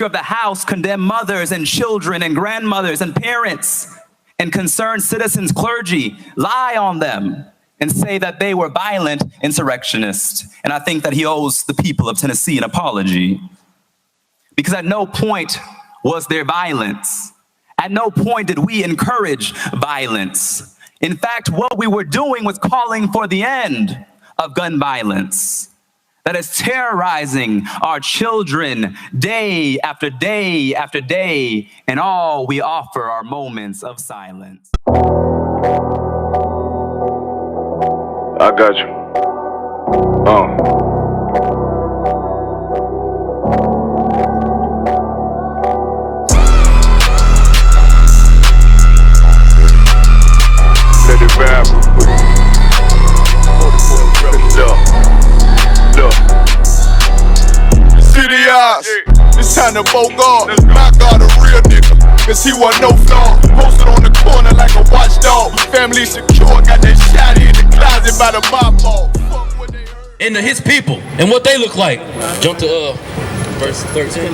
of the House condemn mothers and children and grandmothers and parents and concerned citizens, clergy, lie on them and say that they were violent insurrectionists. And I think that he owes the people of Tennessee an apology. Because at no point was there violence. At no point did we encourage violence. In fact, what we were doing was calling for the end of gun violence that is terrorizing our children day after day after day, and all we offer are moments of silence. I got you. Let it rap. Look. City eyes. It's time to vote God. My God, a real nigga. Cause he wasn't no flaw. Posted on the corner like a watchdog. Family secure. Got that shotty in the closet by the mob ball. And his people and what they look like. Jump to verse 13.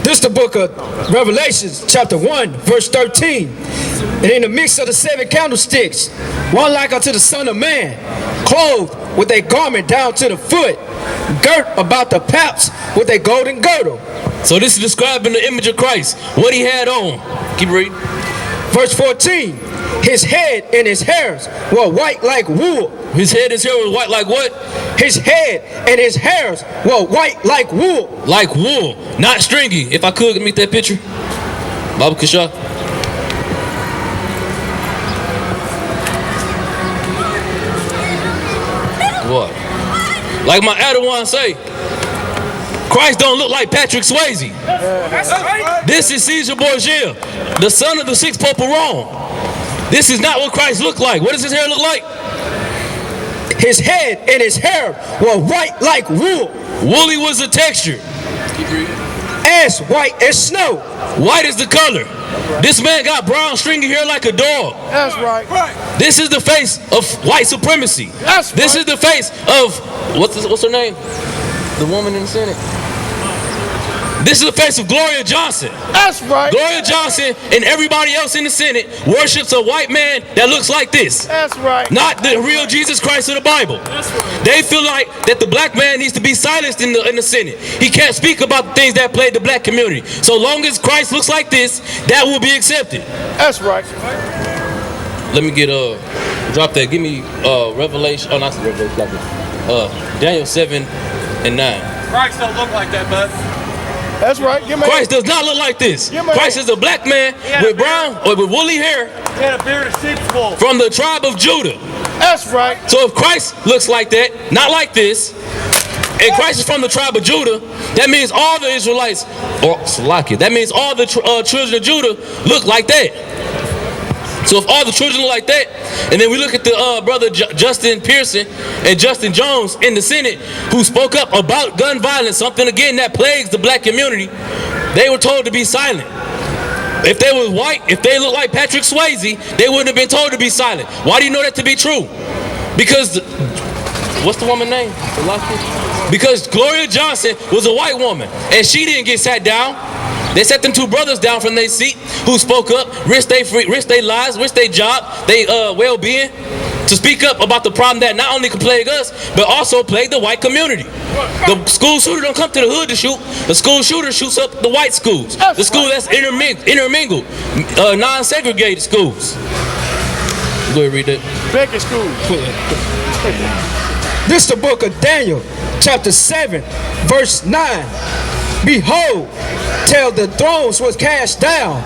This is the book of Revelations, chapter 1, verse 13. And in the midst of the 7 candlesticks, one like unto the Son of Man, clothed with a garment down to the foot, girt about the paps with a golden girdle. So this is describing the image of Christ, what he had on. Keep reading. Verse 14. His head and his hairs were white like wool. His head and his hair was white like what? His head and his hairs were white like wool. Like wool, not stringy. If I could meet that picture. Baba Kasha. What? Like my Adawan say, Christ don't look like Patrick Swayze. This is Caesar Borgia, the son of the 6th Pope of Rome. This is not what Christ looked like. What does his hair look like? His head and his hair were white like wool. Woolly was the texture. As white as snow. White is the color. This man got brown stringy hair like a dog. That's right. This is the face of white supremacy. This is the face of, what's her name? The woman in the Senate. This is the face of Gloria Johnson. That's right. Gloria Johnson and everybody else in the Senate worships a white man that looks like this. That's right. Not the real Jesus Christ of the Bible. That's right. They feel like that the black man needs to be silenced in the Senate. He can't speak about the things that plague the black community. So long as Christ looks like this, that will be accepted. That's right. Let me get drop that. Give me Revelation. Oh, not Revelation. Daniel 7 and 9. Christ don't look like that, bud. That's right. Christ does not look like this. Christ is a black man with brown or with woolly hair. He had a beard of sheep's wool. From the tribe of Judah. That's right. So if Christ looks like that, not like this, and Christ is from the tribe of Judah, that means all the Israelites, or Salakia, that means all the children of Judah look like that. So if all the children look like that, and then we look at the brother Justin Pearson and Justin Jones in the Senate who spoke up about gun violence, something again that plagues the black community, they were told to be silent. If they were white, if they looked like Patrick Swayze, they wouldn't have been told to be silent. Why do you know that to be true? Because, what's the woman's name? Because Gloria Johnson was a white woman, and she didn't get sat down. They set them 2 brothers down from their seat who spoke up, risked their lives, risked their job, their well-being, to speak up about the problem that not only can plague us, but also plague the white community. The school shooter don't come to the hood to shoot. The school shooter shoots up the white schools. The school that's intermingled, non-segregated schools. Go ahead, read that. Becky school. This is the book of Daniel, chapter 7, verse 9. Behold, till the thrones was cast down,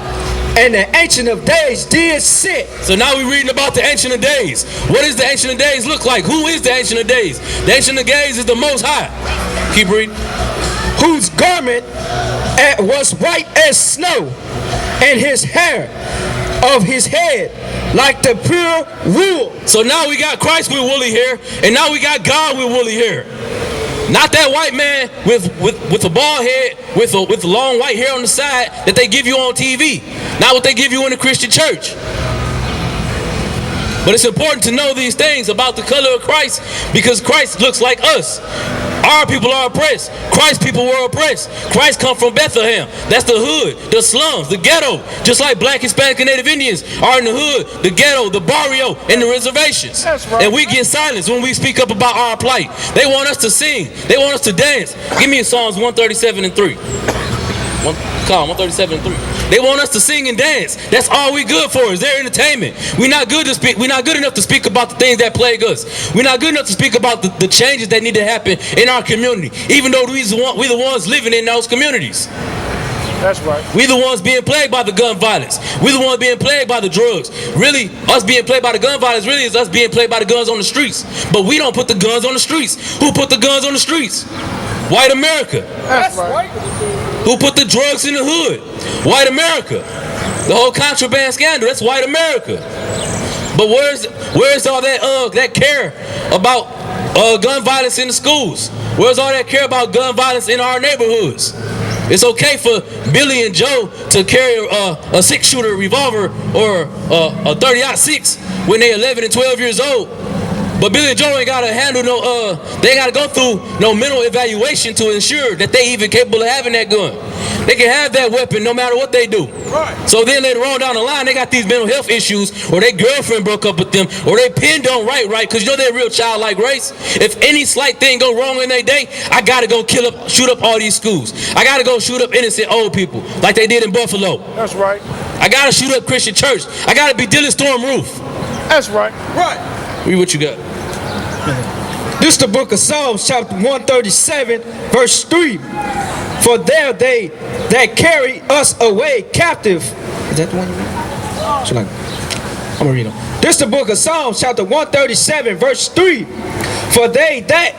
and the Ancient of Days did sit. So now we're reading about the Ancient of Days. What does the Ancient of Days look like? Who is the Ancient of Days? The Ancient of Days is the Most High. Keep reading. Whose garment was white as snow, and his hair of his head like the pure wool. So now we got Christ with woolly hair, and now we got God with woolly hair. Not that white man with a bald head, with long white hair on the side that they give you on TV. Not what they give you in the Christian church. But it's important to know these things about the color of Christ, because Christ looks like us. Our people are oppressed. Christ's people were oppressed. Christ come from Bethlehem. That's the hood, the slums, the ghetto. Just like Black, Hispanic, and Native Indians are in the hood, the ghetto, the barrio, and the reservations. That's right. And we get silenced when we speak up about our plight. They want us to sing. They want us to dance. Give me Psalms 137 and 3. 137 and 3. They want us to sing and dance. That's all we good for, is their entertainment. We're not good enough to speak about the things that plague us. We're not good enough to speak about the changes that need to happen in our community, even though we're the ones living in those communities. That's right. We the ones being plagued by the gun violence. We the ones being plagued by the drugs. Really, us being plagued by the gun violence really is us being plagued by the guns on the streets. But we don't put the guns on the streets. Who put the guns on the streets? White America. That's right. Who put the drugs in the hood? White America. The whole contraband scandal, that's white America. But where's all that care about gun violence in the schools? Where's all that care about gun violence in our neighborhoods? It's okay for Billy and Joe to carry a 6-shooter revolver or a 30-06 when they're 11 and 12 years old. But Billy and Joe ain't gotta handle they ain't gotta go through no mental evaluation to ensure that they even capable of having that gun. They can have that weapon no matter what they do. Right. So then later on down the line, they got these mental health issues, or their girlfriend broke up with them, or their pen don't write right, because you know they're real childlike race. If any slight thing go wrong in their day, I gotta go shoot up all these schools. I gotta go shoot up innocent old people, like they did in Buffalo. That's right. I gotta shoot up Christian church. I gotta be Dylan Storm Roof. That's right. Right. Read what you got. This is the book of Psalms, chapter 137, verse 3. For there they that carry us away captive. Is that the one you read? I'm gonna read them. This is the book of Psalms, chapter 137, verse 3. For they there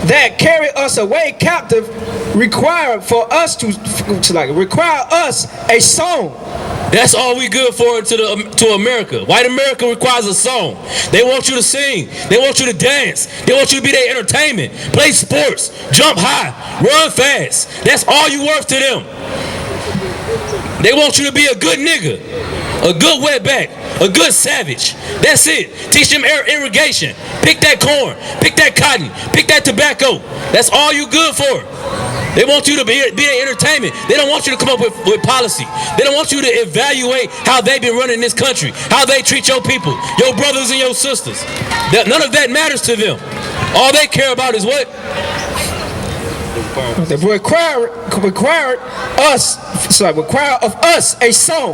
that carry us away captive require us a song. That's all we good for to America. White America requires a song. They want you to sing. They want you to dance. They want you to be their entertainment. Play sports. Jump high. Run fast. That's all you worth to them. They want you to be a good nigga. A good wetback. A good savage. That's it. Teach them irrigation. Pick that corn. Pick that cotton. Pick that tobacco. That's all you good for. They want you to be their entertainment. They don't want you to come up with policy. They don't want you to evaluate how they've been running this country, how they treat your people, your brothers and your sisters. None of that matters to them. All they care about is what? They require of us a song,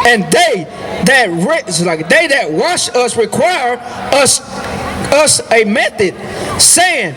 and they that wash us require us a method, saying.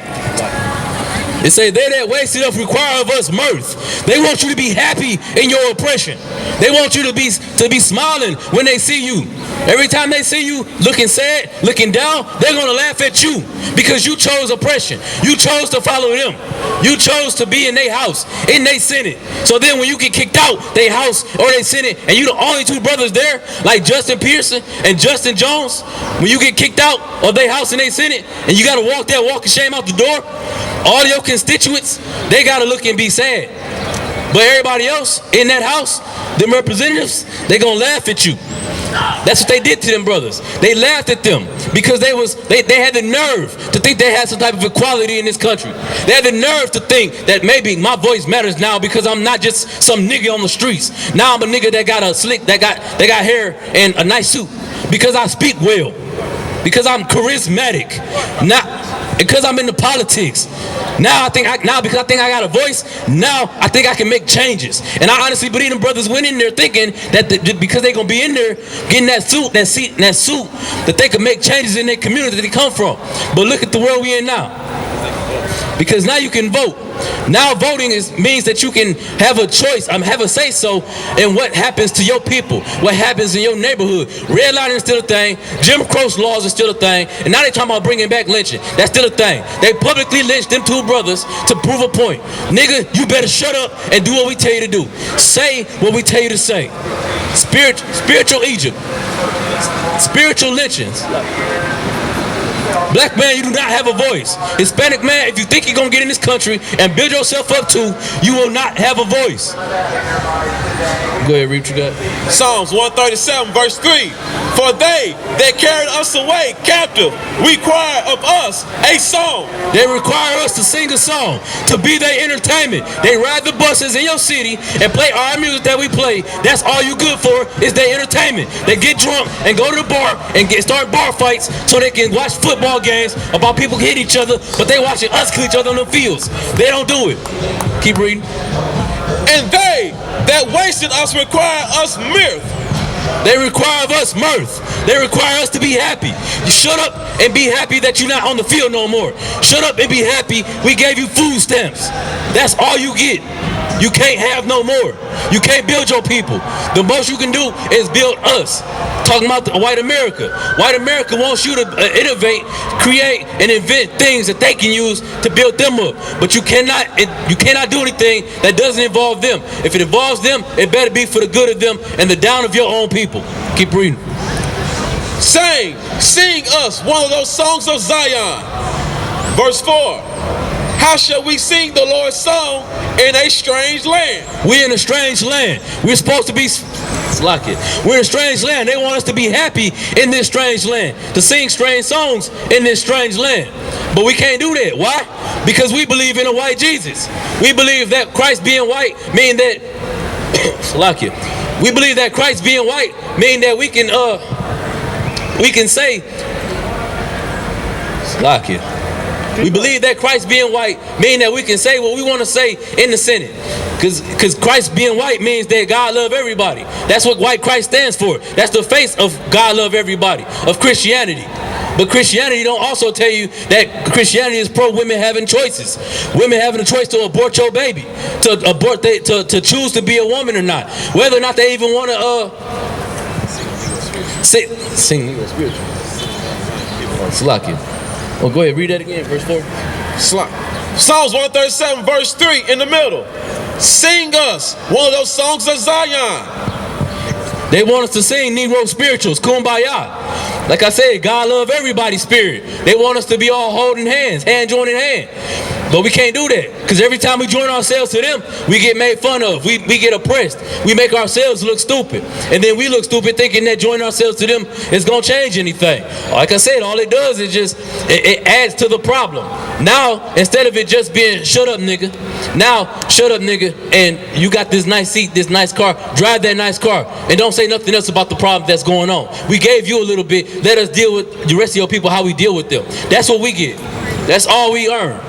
It say they that wasted up require of us mirth. They want you to be happy in your oppression. They want you to be smiling when they see you. Every time they see you looking sad, looking down, they're gonna laugh at you because you chose oppression. You chose to follow them. You chose to be in their house, in their Senate. So then when you get kicked out their house or their Senate, and you the only two brothers there, like Justin Pearson and Justin Jones, when you get kicked out of their house and their Senate, and you gotta walk of shame out the door, all your constituents, they gotta look and be sad. But everybody else in that house, them representatives, they gonna laugh at you. That's what they did to them brothers. They laughed at them because they had the nerve to think they had some type of equality in this country. They had the nerve to think that maybe my voice matters now because I'm not just some nigga on the streets. Now I'm a nigga that got a slick, that got hair and a nice suit. Because I speak well. Because I'm charismatic. Because I'm into politics. Because I think I got a voice, now I think I can make changes. And I honestly believe them brothers went in there thinking that because they gonna be in there getting that suit, that they can make changes in their community that they come from. But look at the world we in now. Because now you can vote. Now voting means that you can have a choice, have a say-so in what happens to your people, what happens in your neighborhood. Redlining is still a thing. Jim Crow laws are still a thing. And now they're talking about bringing back lynching. That's still a thing. They publicly lynched them two brothers to prove a point. Nigga, you better shut up and do what we tell you to do. Say what we tell you to say. Spiritual Egypt. Spiritual lynchings. Black man, you do not have a voice. Hispanic man, if you think you're going to get in this country and build yourself up too, you will not have a voice. Go ahead, read what you got. Psalms 137, verse 3. For they that carried us away captive require of us a song. They require us to sing a song, to be their entertainment. They ride the buses in your city and play our music that we play. That's all you good for is their entertainment. They get drunk and go to the bar and start bar fights so they can watch football games about people hit each other, but they watching us kill each other on the fields. They don't do it. Keep reading. And they that wasted us require us mirth. They require of us mirth. They require us to be happy. You shut up and be happy that you're not on the field no more. Shut up and be happy we gave you food stamps. That's all you get. You can't have no more. You can't build your people. The most you can do is build us. Talking about white America. White America wants you to innovate, create, and invent things that they can use to build them up. But you cannot do anything that doesn't involve them. If it involves them, it better be for the good of them and the down of your own people. Keep reading. Sing us one of those songs of Zion. Verse 4. How shall we sing the Lord's song in a strange land? We're in a strange land. We're supposed to be like it. We're in a strange land. They want us to be happy in this strange land, to sing strange songs in this strange land. But we can't do that. Why? Because we believe in a white Jesus. We believe that Christ being white mean that like it. We believe that Christ being white mean that we can say like it. We believe that Christ being white means that we can say what we want to say in the Senate. Because Christ being white means that God love everybody. That's what white Christ stands for. That's the face of God love everybody, of Christianity. But Christianity don't also tell you that Christianity is pro women having choices. Women having a choice to abort your baby, to choose to be a woman or not. Whether or not they even want to sing legal spiritual. It's lucky. Well, go ahead, read that again, verse 4. Psalms 137, verse 3 in the middle. Sing us one of those songs of Zion. They want us to sing Negro spirituals, Kumbaya. Like I said, God love everybody's spirit. They want us to be all holding hands, hand joining hand. But we can't do that, because every time we join ourselves to them, we get made fun of. We get oppressed. We make ourselves look stupid. And then we look stupid thinking that joining ourselves to them is going to change anything. Like I said, all it does is just, it adds to the problem. Now, instead of it just being, shut up, nigga. Now, shut up, nigga, and you got this nice seat, this nice car. Drive that nice car. And don't say nothing else about the problem that's going on. We gave you a little bit. Let us deal with the rest of your people how we deal with them. That's what we get. That's all we earn.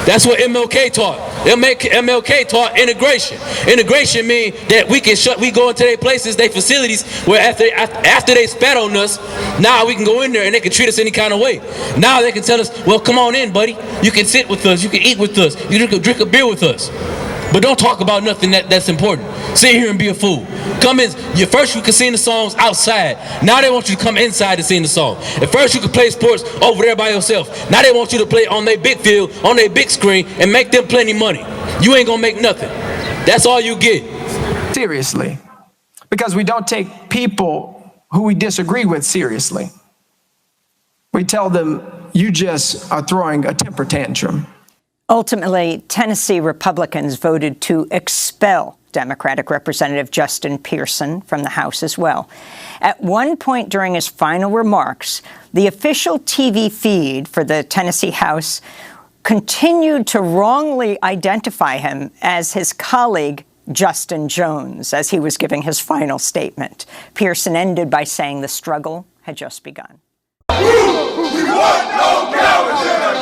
That's what MLK taught. MLK taught integration. Integration means that we go into their places, their facilities, where after they spat on us, now we can go in there and they can treat us any kind of way. Now they can tell us, well, come on in, buddy. You can sit with us. You can eat with us. You can drink a beer with us. But don't talk about nothing that's important. Sit here and be a fool. Come in. First you can sing the songs outside. Now they want you to come inside to sing the song. At first you could play sports over there by yourself. Now they want you to play on their big field, on their big screen, and make them plenty money. You ain't gonna make nothing. That's all you get. Seriously. Because we don't take people who we disagree with seriously. We tell them, you just are throwing a temper tantrum. Ultimately, Tennessee Republicans voted to expel Democratic Representative Justin Pearson from the House as well. At one point during his final remarks, the official TV feed for the Tennessee House continued to wrongly identify him as his colleague, Justin Jones, as he was giving his final statement. Pearson ended by saying the struggle had just begun. We want no cowards in our